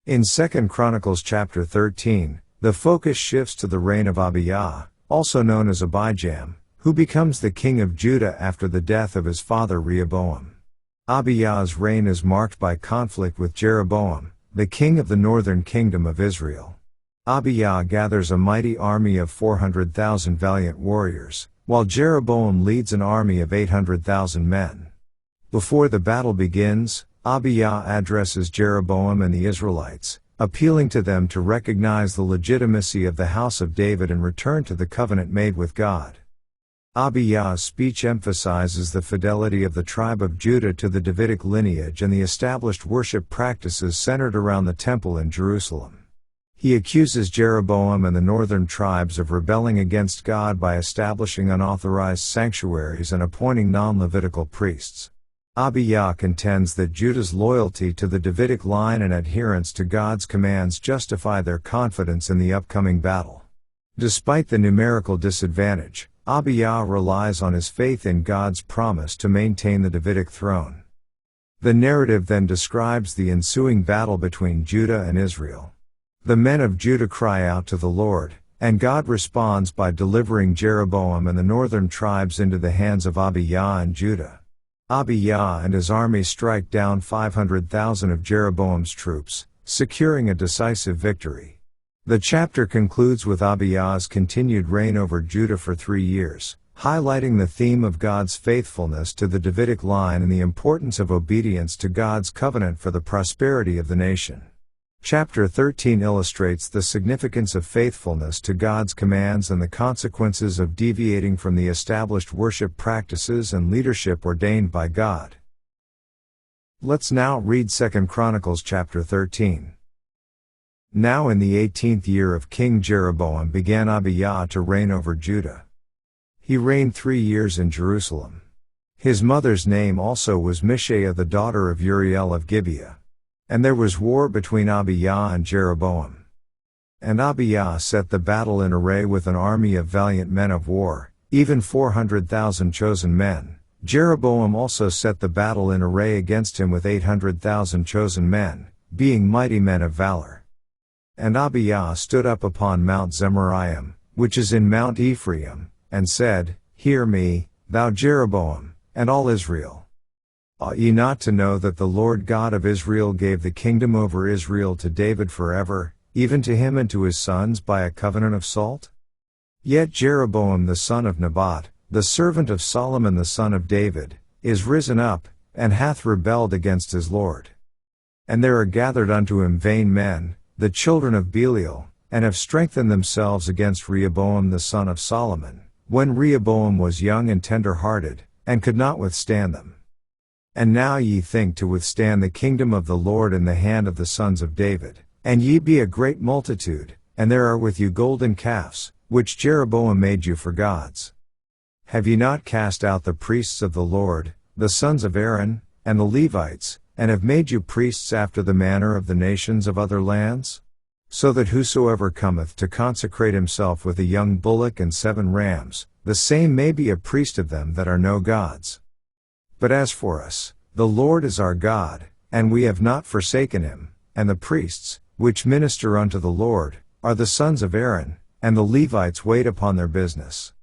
In 2 Chronicles chapter 13, the focus shifts to the reign of Abijah, also known as Abijam, who becomes the king of Judah after the death of his father Rehoboam. Abijah's reign is marked by conflict with Jeroboam, the king of the northern kingdom of Israel. Abijah gathers a mighty army of 400,000 valiant warriors, while Jeroboam leads an army of 800,000 men. Before the battle begins, Abijah addresses Jeroboam and the Israelites, appealing to them to recognize the legitimacy of the house of David and return to the covenant made with God. Abijah's speech emphasizes the fidelity of the tribe of Judah to the Davidic lineage and the established worship practices centered around the temple in Jerusalem. He accuses Jeroboam and the northern tribes of rebelling against God by establishing unauthorized sanctuaries and appointing non-Levitical priests. Abijah contends that Judah's loyalty to the Davidic line and adherence to God's commands justify their confidence in the upcoming battle. Despite the numerical disadvantage, Abijah relies on his faith in God's promise to maintain the Davidic throne. The narrative then describes the ensuing battle between Judah and Israel. The men of Judah cry out to the Lord, and God responds by delivering Jeroboam and the northern tribes into the hands of Abijah and Judah. Abijah and his army strike down 500,000 of Jeroboam's troops, securing a decisive victory. The chapter concludes with Abijah's continued reign over Judah for 3 years, highlighting the theme of God's faithfulness to the Davidic line and the importance of obedience to God's covenant for the prosperity of the nation. Chapter 13 illustrates the significance of faithfulness to God's commands and the consequences of deviating from the established worship practices and leadership ordained by God. Let's now read 2 Chronicles chapter 13. Now in the 18th year of King Jeroboam began Abijah to reign over Judah. He reigned 3 years in Jerusalem. His mother's name also was Mishael the daughter of Uriel of Gibeah. And there was war between Abijah and Jeroboam. And Abijah set the battle in array with an army of valiant men of war, even 400,000 chosen men. Jeroboam also set the battle in array against him with 800,000 chosen men, being mighty men of valor. And Abijah stood up upon Mount Zemaraim, which is in Mount Ephraim, and said, Hear me, thou Jeroboam, and all Israel. Ought ye not to know that the Lord God of Israel gave the kingdom over Israel to David forever, even to him and to his sons by a covenant of salt? Yet Jeroboam the son of Nebat, the servant of Solomon the son of David, is risen up, and hath rebelled against his Lord. And there are gathered unto him vain men, the children of Belial, and have strengthened themselves against Rehoboam the son of Solomon, when Rehoboam was young and tender-hearted, and could not withstand them. And now ye think to withstand the kingdom of the Lord in the hand of the sons of David, and ye be a great multitude, and there are with you golden calves, which Jeroboam made you for gods. Have ye not cast out the priests of the Lord, the sons of Aaron, and the Levites, and have made you priests after the manner of the nations of other lands? So that whosoever cometh to consecrate himself with a young bullock and 7 rams, the same may be a priest of them that are no gods. But as for us, the Lord is our God, and we have not forsaken him, and the priests, which minister unto the Lord, are the sons of Aaron, and the Levites wait upon their business.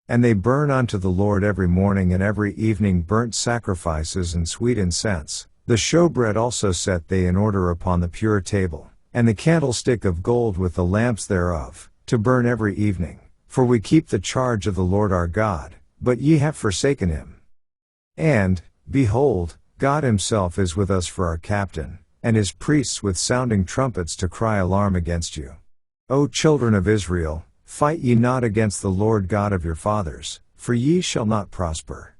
And they burn unto the Lord every morning and every evening burnt sacrifices and sweet incense. The showbread also set they in order upon the pure table, and the candlestick of gold with the lamps thereof, to burn every evening. For we keep the charge of the Lord our God, but ye have forsaken him. And, behold, God himself is with us for our captain, and his priests with sounding trumpets to cry alarm against you. O children of Israel, fight ye not against the Lord God of your fathers, for ye shall not prosper.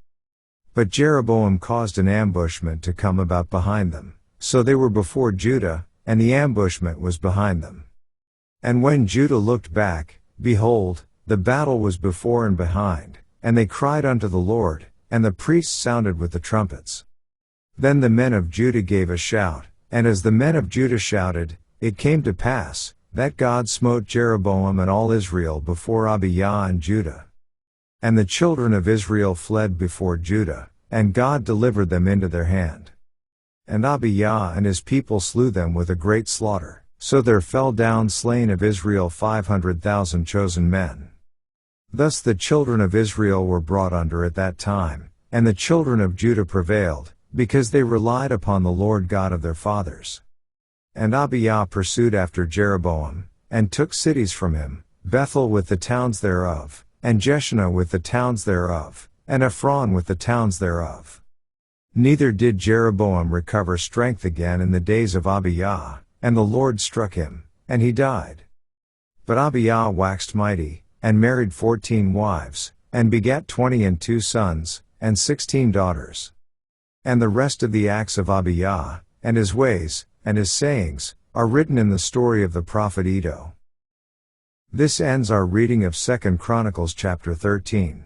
But Jeroboam caused an ambushment to come about behind them, so they were before Judah, and the ambushment was behind them. And when Judah looked back, behold, the battle was before and behind, and they cried unto the Lord, and the priests sounded with the trumpets. Then the men of Judah gave a shout, and as the men of Judah shouted, it came to pass, that God smote Jeroboam and all Israel before Abijah and Judah. And the children of Israel fled before Judah, and God delivered them into their hand. And Abijah and his people slew them with a great slaughter, so there fell down slain of Israel 500,000 chosen men. Thus the children of Israel were brought under at that time, and the children of Judah prevailed, because they relied upon the Lord God of their fathers. And Abijah pursued after Jeroboam, and took cities from him, Bethel with the towns thereof, and Jeshanah with the towns thereof, and Ephron with the towns thereof. Neither did Jeroboam recover strength again in the days of Abijah, and the Lord struck him, and he died. But Abijah waxed mighty, and married 14 wives, and begat 22 sons, and 16 daughters. And the rest of the acts of Abijah, and his ways, and his sayings, are written in the story of the prophet Iddo. This ends our reading of 2 Chronicles chapter 13.